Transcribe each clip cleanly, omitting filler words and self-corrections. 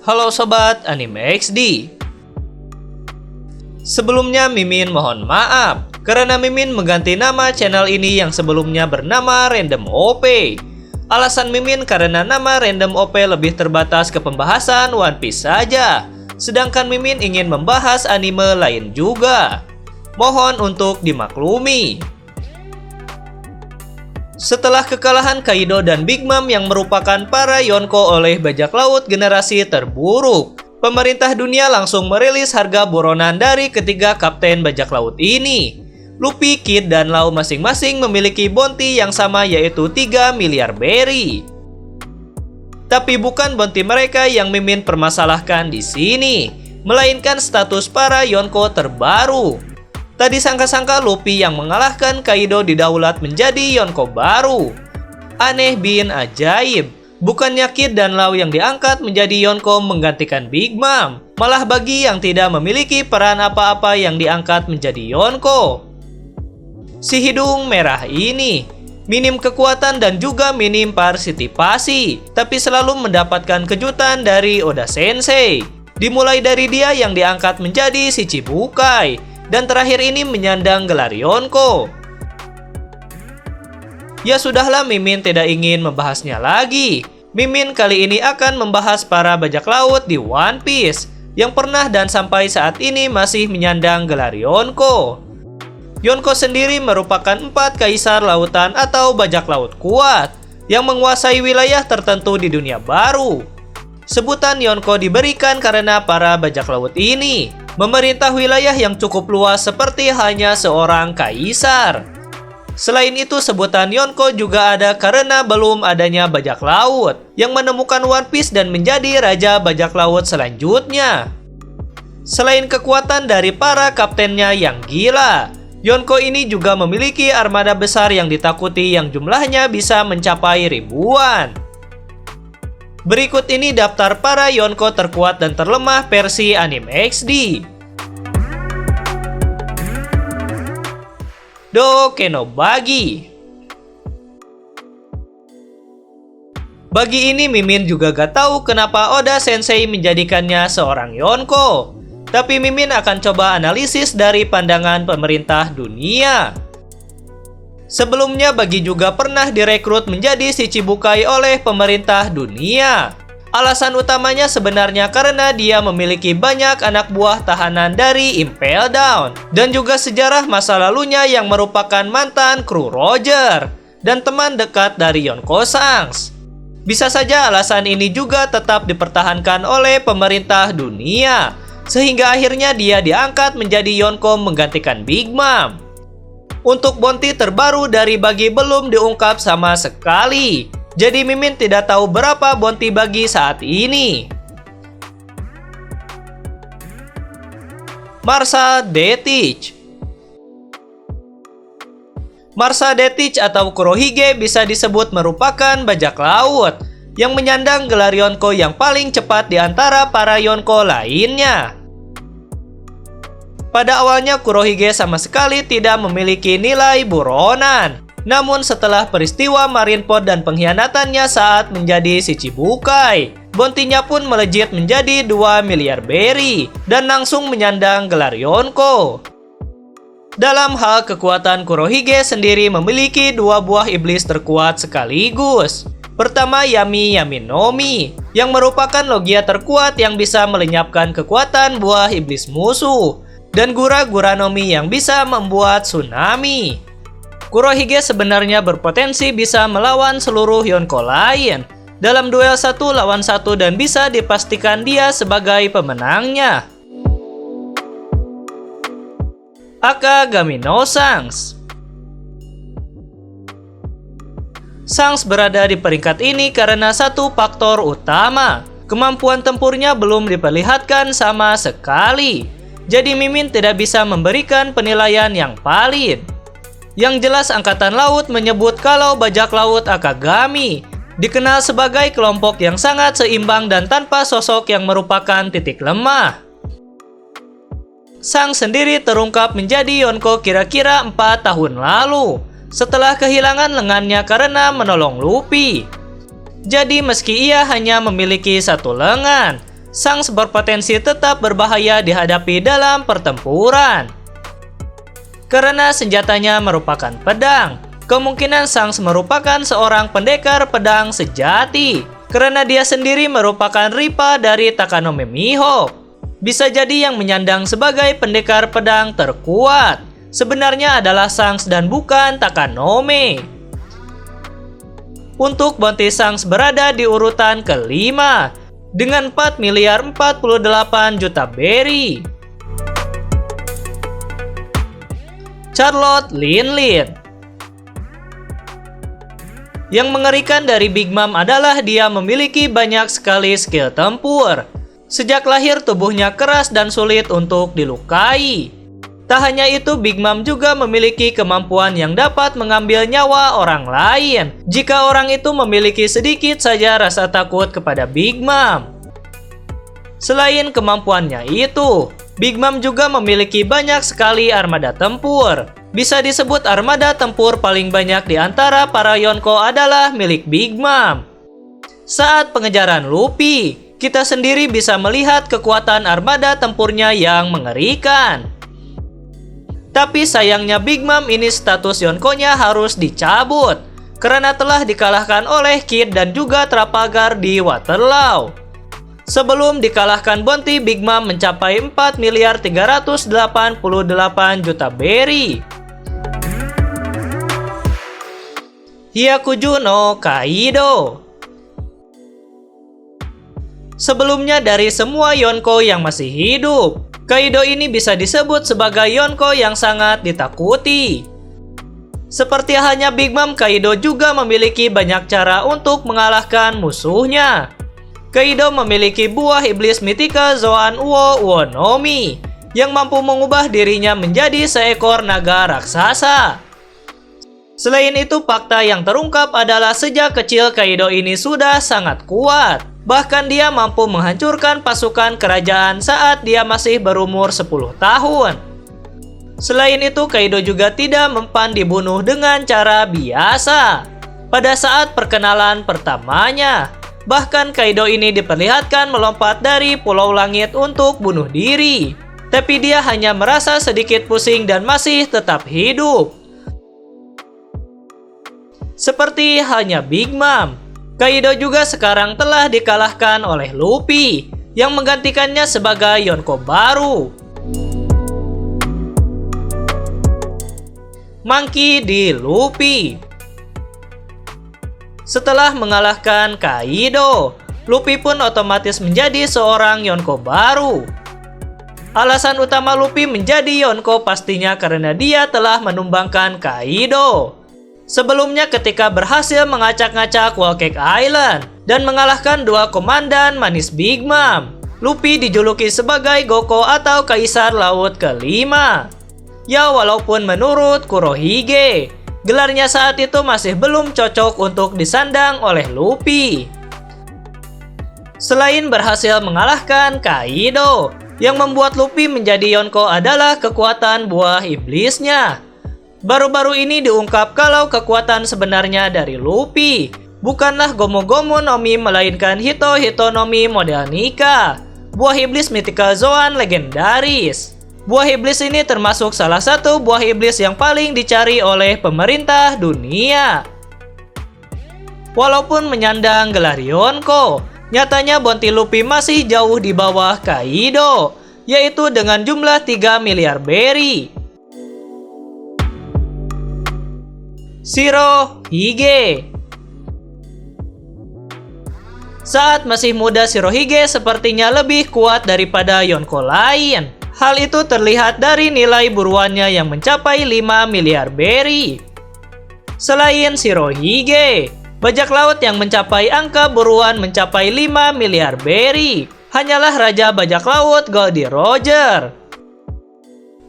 Halo Sobat Anime XD. Sebelumnya Mimin mohon maaf karena Mimin mengganti nama channel ini yang sebelumnya bernama Random OP. Alasan Mimin karena nama Random OP lebih terbatas ke pembahasan One Piece saja, sedangkan Mimin ingin membahas anime lain juga. Mohon untuk dimaklumi. Setelah kekalahan Kaido dan Big Mom yang merupakan para Yonko oleh bajak laut generasi terburuk, pemerintah dunia langsung merilis harga buronan dari ketiga kapten bajak laut ini. Luffy, Kid, dan Law masing-masing memiliki bounty yang sama, yaitu 3 miliar berry. Tapi bukan bounty mereka yang Mimin permasalahkan di sini, melainkan status para Yonko terbaru. Tadi sangka-sangka Luffy yang mengalahkan Kaido didaulat menjadi Yonko baru. Aneh bin ajaib, bukannya Kid dan Law yang diangkat menjadi Yonko menggantikan Big Mom, malah bagi yang tidak memiliki peran apa-apa yang diangkat menjadi Yonko. Si hidung merah ini minim kekuatan dan juga minim partisipasi, tapi selalu mendapatkan kejutan dari Oda Sensei. Dimulai dari dia yang diangkat menjadi si Chibukai, dan terakhir ini menyandang gelar Yonko. Ya sudahlah, Mimin tidak ingin membahasnya lagi. Mimin kali ini akan membahas para bajak laut di One Piece yang pernah dan sampai saat ini masih menyandang gelar Yonko. Yonko sendiri merupakan 4 kaisar lautan atau bajak laut kuat yang menguasai wilayah tertentu di dunia baru. Sebutan Yonko diberikan karena para bajak laut ini memerintah wilayah yang cukup luas seperti hanya seorang kaisar. Selain itu, sebutan Yonko juga ada karena belum adanya bajak laut yang menemukan One Piece dan menjadi raja bajak laut selanjutnya. Selain kekuatan dari para kaptennya yang gila, Yonko ini juga memiliki armada besar yang ditakuti yang jumlahnya bisa mencapai ribuan. Berikut ini daftar para Yonko terkuat dan terlemah versi anime XD. Dokeno Bagi. Bagi ini Mimin juga gak tahu kenapa Oda Sensei menjadikannya seorang Yonko. Tapi Mimin akan coba analisis dari pandangan pemerintah dunia. Sebelumnya Bagi juga pernah direkrut menjadi si Chibukai oleh pemerintah dunia. Alasan utamanya sebenarnya karena dia memiliki banyak anak buah tahanan dari Impel Down, dan juga sejarah masa lalunya yang merupakan mantan kru Roger dan teman dekat dari Yonko Shanks. Bisa saja alasan ini juga tetap dipertahankan oleh pemerintah dunia, sehingga akhirnya dia diangkat menjadi Yonko menggantikan Big Mom. Untuk bounty terbaru dari Bagi belum diungkap sama sekali, jadi Mimin tidak tahu berapa bounty Bagi saat ini. Marsa Detich. Marsa Detich atau Kurohige bisa disebut merupakan bajak laut yang menyandang gelar Yonko yang paling cepat di antara para Yonko lainnya. Pada awalnya Kurohige sama sekali tidak memiliki nilai buronan. Namun setelah peristiwa Marineford dan pengkhianatannya saat menjadi si Chibukai, bounty-nya pun melejit menjadi 2 miliar berry dan langsung menyandang gelar Yonko. Dalam hal kekuatan, Kurohige sendiri memiliki 2 buah iblis terkuat sekaligus. Pertama, Yami Yaminomi yang merupakan logia terkuat yang bisa melenyapkan kekuatan buah iblis musuh, dan Gura Guranomi yang bisa membuat tsunami. Kurohige sebenarnya berpotensi bisa melawan seluruh Yonko lain dalam duel 1 lawan 1 dan bisa dipastikan dia sebagai pemenangnya. Akagami no Shanks. Shanks berada di peringkat ini karena satu faktor utama, kemampuan tempurnya belum diperlihatkan sama sekali. Jadi Mimin tidak bisa memberikan penilaian yang valid. Yang jelas Angkatan Laut menyebut kalau bajak laut Akagami dikenal sebagai kelompok yang sangat seimbang dan tanpa sosok yang merupakan titik lemah. Shanks sendiri terungkap menjadi Yonko kira-kira 4 tahun lalu setelah kehilangan lengannya karena menolong Luffy. Jadi meski ia hanya memiliki 1 lengan, Shanks berpotensi tetap berbahaya dihadapi dalam pertempuran. Karena senjatanya merupakan pedang, kemungkinan Shanks merupakan seorang pendekar pedang sejati. Karena dia sendiri merupakan Ripa dari Takanome Mihawk. Bisa jadi yang menyandang sebagai pendekar pedang terkuat sebenarnya adalah Shanks dan bukan Takanome. Untuk bounty Shanks berada di urutan kelima dengan 4 miliar 48 juta berry. Charlotte Linlin. Yang mengerikan dari Big Mom adalah dia memiliki banyak sekali skill tempur. Sejak lahir tubuhnya keras dan sulit untuk dilukai. Tak hanya itu, Big Mom juga memiliki kemampuan yang dapat mengambil nyawa orang lain jika orang itu memiliki sedikit saja rasa takut kepada Big Mom. Selain kemampuannya itu, Big Mom juga memiliki banyak sekali armada tempur. Bisa disebut armada tempur paling banyak di antara para Yonko adalah milik Big Mom. Saat pengejaran Luffy, kita sendiri bisa melihat kekuatan armada tempurnya yang mengerikan. Tapi sayangnya Big Mom ini status Yonko-nya harus dicabut karena telah dikalahkan oleh Kid dan juga Trafalgar di Waterloo. Sebelum dikalahkan bounty Big Mom mencapai 4 miliar 388 juta berry. Hyakuju no Kaido. Sebelumnya dari semua Yonko yang masih hidup, Kaido ini bisa disebut sebagai Yonko yang sangat ditakuti. Seperti halnya Big Mom, Kaido juga memiliki banyak cara untuk mengalahkan musuhnya. Kaido memiliki buah iblis mitika Zoan Uo Uonomi yang mampu mengubah dirinya menjadi seekor naga raksasa. Selain itu, fakta yang terungkap adalah sejak kecil Kaido ini sudah sangat kuat. Bahkan dia mampu menghancurkan pasukan kerajaan saat dia masih berumur 10 tahun. Selain itu, Kaido juga tidak mempan dibunuh dengan cara biasa. Pada saat perkenalan pertamanya, bahkan Kaido ini diperlihatkan melompat dari Pulau Langit untuk bunuh diri. Tapi dia hanya merasa sedikit pusing dan masih tetap hidup. Seperti halnya Big Mom, Kaido juga sekarang telah dikalahkan oleh Luffy yang menggantikannya sebagai Yonko baru. Monkey D. Luffy. Setelah mengalahkan Kaido, Luffy pun otomatis menjadi seorang Yonko baru. Alasan utama Luffy menjadi Yonko pastinya karena dia telah menumbangkan Kaido. Sebelumnya ketika berhasil mengacak-ngacak Whole Cake Island dan mengalahkan dua komandan manis Big Mom, Luffy dijuluki sebagai Goko atau Kaisar Laut kelima. Ya walaupun menurut Kurohige, gelarnya saat itu masih belum cocok untuk disandang oleh Luffy. Selain berhasil mengalahkan Kaido, yang membuat Luffy menjadi Yonko adalah kekuatan buah iblisnya. Baru-baru ini diungkap kalau kekuatan sebenarnya dari Luffy bukanlah Gomu-Gomu no Mi melainkan Hito-Hito no Mi model Nika, buah iblis Mythical Zoan legendaris. Buah iblis ini termasuk salah satu buah iblis yang paling dicari oleh pemerintah dunia. Walaupun menyandang gelar Yonko, nyatanya bounty Luffy masih jauh di bawah Kaido, yaitu dengan jumlah 3 miliar berry. Shirohige. Saat masih muda, Shirohige sepertinya lebih kuat daripada Yonko lain. Hal itu terlihat dari nilai buruannya yang mencapai 5 miliar berry. Selain Shirohige, bajak laut yang mencapai angka buruan mencapai 5 miliar berry hanyalah Raja Bajak Laut Goldie Roger.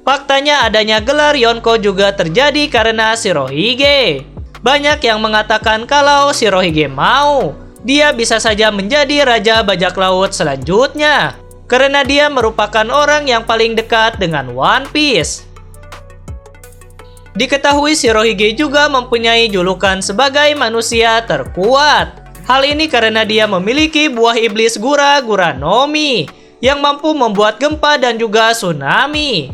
Faktanya adanya gelar Yonko juga terjadi karena Shirohige. Banyak yang mengatakan kalau Shirohige mau, dia bisa saja menjadi Raja Bajak Laut selanjutnya. Karena dia merupakan orang yang paling dekat dengan One Piece. Diketahui Shirohige juga mempunyai julukan sebagai manusia terkuat. Hal ini karena dia memiliki buah iblis Gura-Gura no Mi yang mampu membuat gempa dan juga tsunami.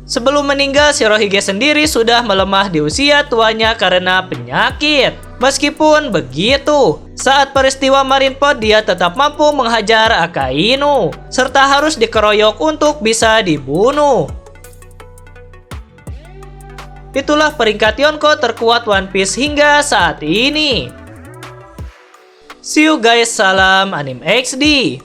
Sebelum meninggal, Shirohige sendiri sudah melemah di usia tuanya karena penyakit. Meskipun begitu, saat peristiwa Marineford dia tetap mampu menghajar Akainu, serta harus dikeroyok untuk bisa dibunuh. Itulah peringkat Yonko terkuat One Piece hingga saat ini. See you guys, salam Anime XD.